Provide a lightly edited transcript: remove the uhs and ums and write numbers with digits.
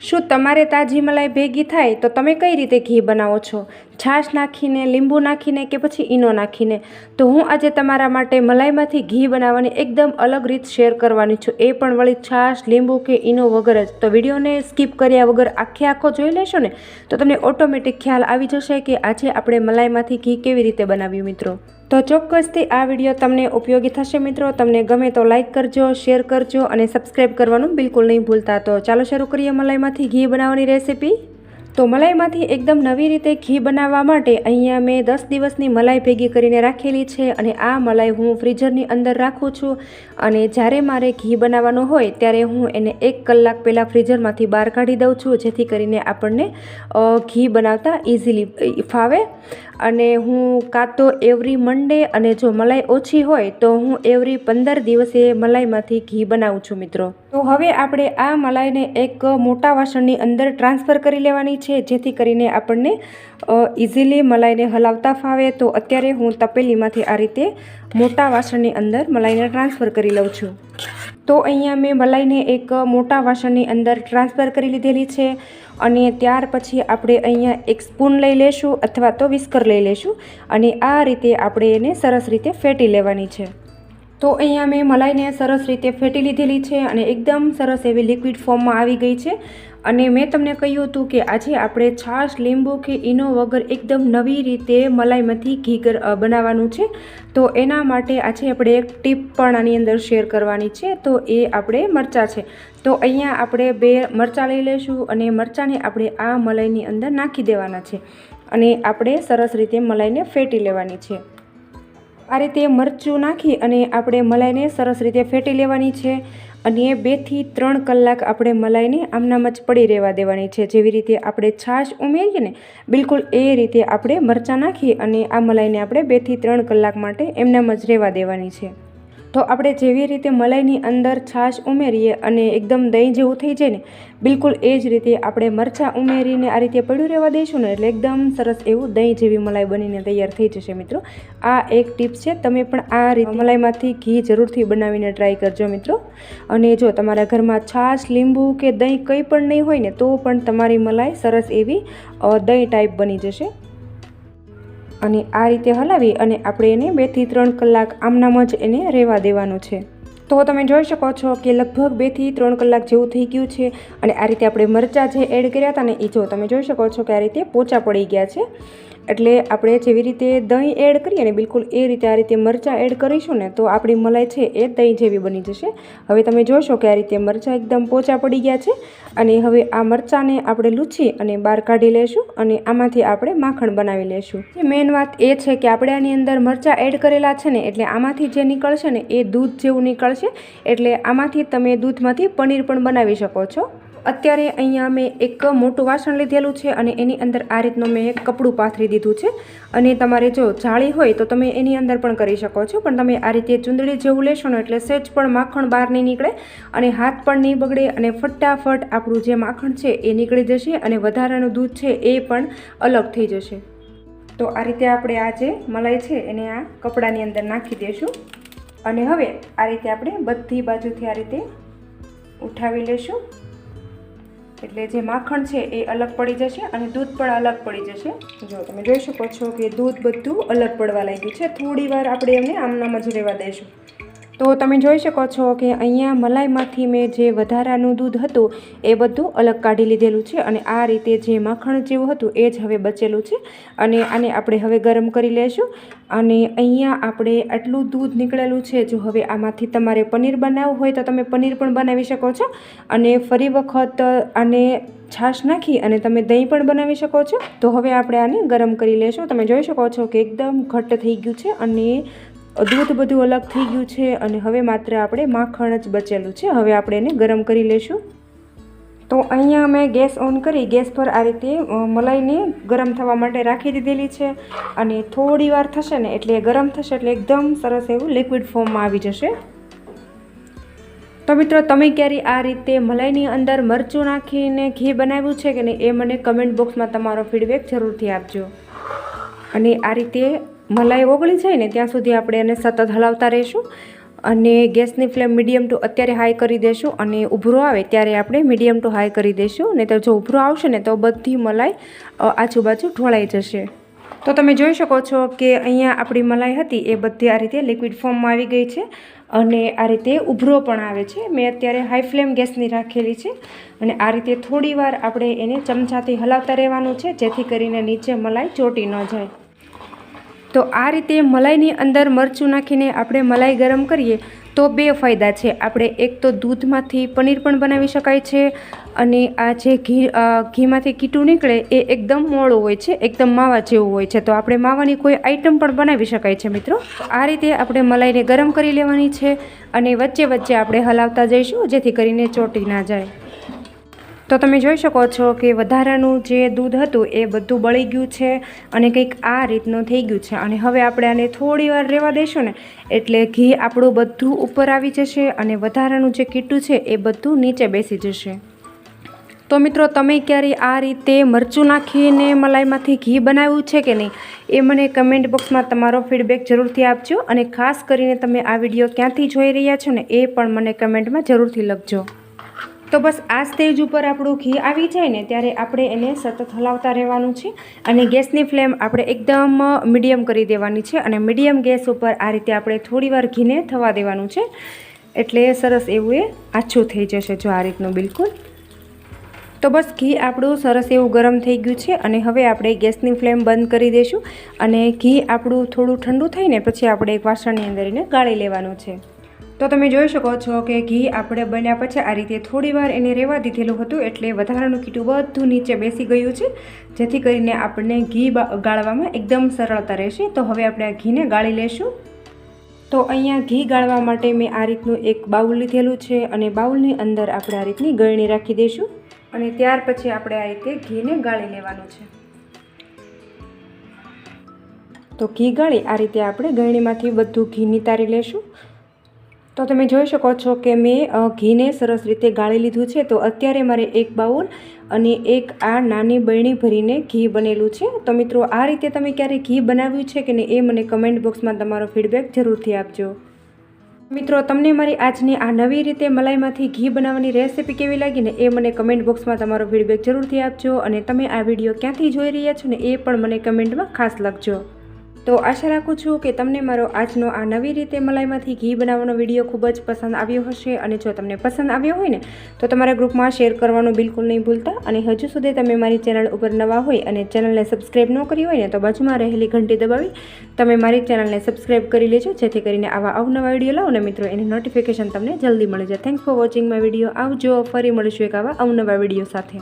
શું તમારે તાજી મલાઈ ભેગી થાય તો તમે કઈ રીતે ઘી બનાવો છો? છાશ નાખીને, લીંબુ નાખીને કે પછી ઈનો નાખીને? તો હું આજે તમારા માટે મલાઈમાંથી ઘી બનાવવાની એકદમ અલગ રીત શેર કરવાની છું, એ પણ વળી છાશ, લીંબુ કે ઈનો વગર જ. તો વિડીયોને સ્કીપ કર્યા વગર આખો જોઈ લેશો ને તો તમને ઓટોમેટિક ખ્યાલ આવી જશે કે આજે આપણે મલાઈમાંથી ઘી કેવી રીતે બનાવ્યું મિત્રો. તો ચોક્કસથી આ વિડીયો તમને ઉપયોગી થશે મિત્રો. તમને ગમે તો લાઇક કરજો, શેર કરજો અને સબસ્ક્રાઈબ કરવાનું બિલકુલ નહીં ભૂલતા. તો ચાલો શરૂ કરીએ મલાઈમાંથી ઘી બનાવવાની રેસીપી. તો મલાઈમાંથી એકદમ નવી રીતે ઘી બનાવવા માટે અહીંયા મેં 10 દિવસની મલાઈ ભેગી કરીને રાખેલી છે અને આ મલાઈ હું ફ્રીઝરની અંદર રાખું છું. અને જ્યારે મારે ઘી બનાવવાનું હોય ત્યારે હું એને 1 કલાક પહેલાં ફ્રીઝરમાંથી બહાર કાઢી દઉં છું, જેથી કરીને આપણને ઘી બનાવતા ઇઝીલી ફાવે. અને હું કાં તો એવરી મંડે અને જો મલાઈ ઓછી હોય તો હું એવરી 15 દિવસે મલાઈમાંથી ઘી બનાવું છું મિત્રો. તો હવે આપણે આ મલાઈને એક મોટા વાસણની અંદર ટ્રાન્સફર કરી લેવાની છે, જેથી કરીને આપણને ઇઝીલી મલાઈને હલાવતા ફાવે. તો અત્યારે હું તપેલીમાંથી આ રીતે મોટા વાસણની અંદર મલાઈને ટ્રાન્સફર કરી લઉં છું. તો અહીંયા મેં મલાઈને એક મોટા વાસણની અંદર ટ્રાન્સફર કરી લીધેલી છે. અને ત્યાર પછી આપણે અહીંયા એક સ્પૂન લઈ લેશું અથવા તો વિસ્કર લઈ લેશું અને આ રીતે આપણે એને સરસ રીતે ફેટી લેવાની છે. તો અહીંયા મેં મલાઈને સરસ રીતે ફેટી લીધેલી છે અને એકદમ સરસ એવી લિક્વિડ ફોર્મમાં આવી ગઈ છે. અને મેં તમને કહ્યું હતું કે આજે આપણે છાશ, લીંબુ કે ઈનો વગર એકદમ નવી રીતે મલાઈમાંથી ઘી બનાવવાનું છે. તો એના માટે આજે આપણે એક ટીપ પણ આની અંદર શેર કરવાની છે. તો એ આપણે મરચાં છે. તો અહીંયા આપણે 2 મરચાં લઈ લઈશું અને મરચાંને આપણે આ મલાઈની અંદર નાખી દેવાના છે અને આપણે સરસ રીતે મલાઈને ફેટી લેવાની છે. આ રીતે મરચું નાખી અને આપણે મલાઈને સરસ રીતે ફેટી લેવાની છે અને 2 થી 3 કલાક આપણે મલાઈને આમનામ જ પડી રહેવા દેવાની છે. જેવી રીતે આપણે છાશ ઉમેરીએ ને બિલકુલ એ રીતે આપણે મરચાં નાખી અને આ મલાઈને આપણે 2 થી 3 કલાક માટે એમનામ જ રહેવા દેવાની છે. તો આપણે જેવી રીતે મલાઈની અંદર છાશ ઉમેરીએ અને એકદમ દહીં જેવું થઈ જાય ને બિલકુલ એ જ રીતે આપણે મરચાં ઉમેરીને આ રીતે પડ્યું રહેવા દઈશું ને એટલે એકદમ સરસ એવું દહીં જેવી મલાઈ બનીને તૈયાર થઈ જશે મિત્રો. આ એક ટિપ્સ છે, તમે પણ આ રીતે મલાઈમાંથી ઘી જરૂરથી બનાવીને ટ્રાય કરજો મિત્રો. અને જો તમારા ઘરમાં છાશ, લીંબુ કે દહીં કંઈ પણ નહીં હોય ને તો પણ તમારી મલાઈ સરસ એવી દહીં ટાઈપ બની જશે. અને આ રીતે હલાવી અને આપણે એને 2 થી 3 કલાક આમનામ જ એને રહેવા દેવાનું છે. તો તમે જોઈ શકો છો કે લગભગ 2 થી 3 કલાક જેવું થઈ ગયું છે. અને આ રીતે આપણે મરચાં જે એડ કર્યા હતા ને એ જો તમે જોઈ શકો છો કે આ રીતે પોચા પડી ગયા છે. એટલે આપણે જેવી રીતે દહીં એડ કરીએ ને બિલકુલ એ રીતે આ રીતે મરચાં એડ કરીશું ને તો આપણી મલાઈ છે એ દહીં જેવી બની જશે. હવે તમે જોશો કે આ રીતે મરચાં એકદમ પોચા પડી ગયા છે. અને હવે આ મરચાંને આપણે લૂછી અને બહાર કાઢી લેશું અને આમાંથી આપણે માખણ બનાવી લેશું. મેઇન વાત એ છે કે આપણે આની અંદર મરચાં એડ કરેલા છે ને એટલે આમાંથી જે નીકળશે ને એ દૂધ જેવું નીકળશે. એટલે આમાંથી તમે દૂધમાંથી પનીર પણ બનાવી શકો છો. અત્યારે અહીંયા મેં એક મોટું વાસણ લીધેલું છે અને એની અંદર આ રીતનું મેં એક કપડું પાથરી દીધું છે. અને તમારે જો જાળી હોય તો તમે એની અંદર પણ કરી શકો છો, પણ તમે આ રીતે ચૂંદડી જેવું લેશો ને એટલે સહેજ પણ માખણ બહાર નહીં નીકળે અને હાથ પણ નહીં બગડે અને ફટાફટ આપણું જે માખણ છે એ નીકળી જશે અને વધારાનું દૂધ છે એ પણ અલગ થઈ જશે. તો આ રીતે આપણે આ જે મલાઈ છે એને આ કપડાની અંદર નાખી દઈશું અને હવે આ રીતે આપણે બધી બાજુથી આ રીતે ઉઠાવી લેશું. એટલે જે માખણ છે એ અલગ પડી જશે અને દૂધ પણ અલગ પડી જશે. જો તમે જોઈ શકો છો કે દૂધ બધું અલગ પડવા લાગ્યું છે. થોડી વાર આપણે એમને આમનામ જ રહેવા દઈશું. તો તમે જોઈ શકો છો કે અહીંયા મલાઈમાંથી મેં જે વધારાનું દૂધ હતું એ બધું અલગ કાઢી લીધેલું છે અને આ રીતે જે માખણ જેવું હતું એ જ હવે બચેલું છે. અને આને આપણે હવે ગરમ કરી લેશું. અને અહીંયા આપણે આટલું દૂધ નીકળેલું છે. જો હવે આમાંથી તમારે પનીર બનાવવું હોય તો તમે પનીર પણ બનાવી શકો છો અને ફરી વખત આને છાશ નાખી અને તમે દહીં પણ બનાવી શકો છો. તો હવે આપણે આને ગરમ કરી લેશું. તમે જોઈ શકો છો કે એકદમ ઘટ્ટ થઈ ગયું છે અને દૂધ બધું અલગ થઈ ગયું છે અને હવે માત્ર આપણે માખણ જ બચેલું છે. હવે આપણે એને ગરમ કરી લેશું. તો અહીંયા મેં ગેસ ઓન કરી ગેસ પર આ રીતે મલાઈને ગરમ થવા માટે રાખી દીધેલી છે અને થોડી વાર થશે ને એટલે ગરમ થશે એટલે એકદમ સરસ એવું લિક્વિડ ફોર્મમાં આવી જશે. તો મિત્રો તમે ક્યારે આ રીતે મલાઈની અંદર મરચું નાખીને ઘી બનાવ્યું છે કે નહીં એ મને કમેન્ટ બોક્સમાં તમારો ફીડબેક જરૂરથી આપજો. અને આ રીતે મલાઈ ઓગળી જાય ને ત્યાં સુધી આપણે એને સતત હલાવતા રહીશું. અને ગેસની ફ્લેમ મીડિયમ ટુ અત્યારે હાઈ કરી દઈશું અને ઉભરો આવે ત્યારે આપણે મીડિયમ ટુ હાઈ કરી દઈશું. નહીં તો જો ઉભરો આવશે ને તો બધી મલાઈ આજુબાજુ ઢોળાઈ જશે. તો તમે જોઈ શકો છો કે અહીંયા આપણી મલાઈ હતી એ બધી આ રીતે લિક્વિડ ફોર્મમાં આવી ગઈ છે અને આ રીતે ઉભરો પણ આવે છે. મેં અત્યારે હાઈ ફ્લેમ ગેસની રાખેલી છે અને આ રીતે થોડી વાર આપણે એને ચમચાથી હલાવતા રહેવાનું છે જેથી કરીને નીચે મલાઈ ચોંટી ન જાય. તો આ રીતે મલાઈની અંદર મરચું નાખીને આપણે મલાઈ ગરમ કરીએ તો બે ફાયદા છે. આપણે એક તો દૂધમાંથી પનીર પણ બનાવી શકાય છે અને આ જે ઘીમાંથી કીટું નીકળે એ એકદમ મોળું હોય છે, એકદમ માવા જેવું હોય છે. તો આપણે માવાની કોઈ આઈટમ પણ બનાવી શકાય છે મિત્રો. આ રીતે આપણે મલાઈને ગરમ કરી લેવાની છે અને વચ્ચે વચ્ચે આપણે હલાવતા જઈશું જેથી કરીને ચોંટી ના જાય. તો તમે જોઈ શકો છો કે વધારાનું જે દૂધ હતું એ બધું બળી ગયું છે અને કંઈક આ રીતનું થઈ ગયું છે. અને હવે આપણે આને થોડી વાર રહેવા દઈશું ને એટલે ઘી આપણું બધું ઉપર આવી જશે અને વધારાનું જે કીટું છે એ બધું નીચે બેસી જશે. તો મિત્રો તમે ક્યારેય આ રીતે મરચું નાખીને મલાઈમાંથી ઘી બનાવ્યું છે કે નહીં એ મને કમેન્ટ બોક્સમાં તમારો ફીડબેક જરૂરથી આપજો. અને ખાસ કરીને તમે આ વિડીયો ક્યાંથી જોઈ રહ્યા છો ને એ પણ મને કમેન્ટમાં જરૂરથી લખજો. તો બસ આ સ્ટેજ ઉપર આપણું ઘી આવી જાય ને ત્યારે આપણે એને સતત હલાવતા રહેવાનું છે અને ગેસની ફ્લેમ આપણે એકદમ મીડિયમ કરી દેવાની છે અને મીડિયમ ગેસ ઉપર આ રીતે આપણે થોડીવાર ઘીને થવા દેવાનું છે એટલે સરસ એવું એ આછું થઈ જશે જો આ રીતનું બિલકુલ. તો બસ ઘી આપણું સરસ એવું ગરમ થઈ ગયું છે અને હવે આપણે ગેસની ફ્લેમ બંધ કરી દઈશું અને ઘી આપણું થોડું ઠંડુ થઈને પછી આપણે એક વાસણની અંદર એને ગાળી લેવાનું છે. તો તમે જોઈ શકો છો કે ઘી આપણે બન્યા પછી આ રીતે થોડી વાર એને રહેવા દીધેલું હતું એટલે વધારાનું કીટું બધું નીચે બેસી ગયું છે જેથી કરીને આપણને ઘી ગાળવામાં એકદમ સરળતા રહેશે. તો હવે આપણે આ ઘીને ગાળી લેશું. તો અહીંયા ઘી ગાળવા માટે મેં આ રીતનું એક બાઉલ લીધેલું છે અને બાઉલની અંદર આપણે આ રીતની ગળણી રાખી દઈશું અને ત્યાર પછી આપણે આ રીતે ઘીને ગાળી લેવાનું છે. તો ઘી ગાળી આ રીતે આપણે ગળણીમાંથી બધું ઘી નિતારી લેશું. તો તમે જોઈ શકો છો કે મેં ઘીને સરસ રીતે ગાળી લીધું છે. તો અત્યારે મારે એક બાઉલ અને એક આ નાની બરણી ભરીને ઘી બનેલું છે. તો મિત્રો આ રીતે તમે ક્યારે ઘી બનાવ્યું છે કે નહીં એ મને કમેન્ટ બોક્સમાં તમારો ફીડબેક જરૂરથી આપજો. મિત્રો તમને મારી આજની આ નવી રીતે મલાઈમાંથી ઘી બનાવવાની રેસીપી કેવી લાગી ને એ મને કમેન્ટ બોક્સમાં તમારો ફીડબેક જરૂરથી આપજો અને તમે આ વિડીયો ક્યાંથી જોઈ રહ્યા છો ને એ પણ મને કમેન્ટમાં ખાસ લખજો. તો આશા રાખું છું કે તમને મારો આજનો આ નવી રીતે મલાઈમાંથી ઘી બનાવવાનો વિડીયો ખૂબ જ પસંદ આવ્યો હશે અને જો તમને પસંદ આવ્યો હોય ને તો તમારા ગ્રુપમાં શેર કરવાનું બિલકુલ નહીં ભૂલતા. અને હજુ સુધી તમે મારી ચેનલ ઉપર નવા હોય અને ચેનલને સબસ્ક્રાઈબ ન કરી હોય ને તો બાજુમાં રહેલી ઘંટી દબાવી તમે મારી ચેનલને સબસ્ક્રાઈબ કરી લેજો જેથી કરીને આવા અવનવા વિડીયો લાવો ને મિત્રો એની નોટિફિકેશન તમને જલ્દી મળી જાય. Thanks for watching my video. આવજો, ફરી મળીશું એક આવા અવનવા વિડીયો સાથે.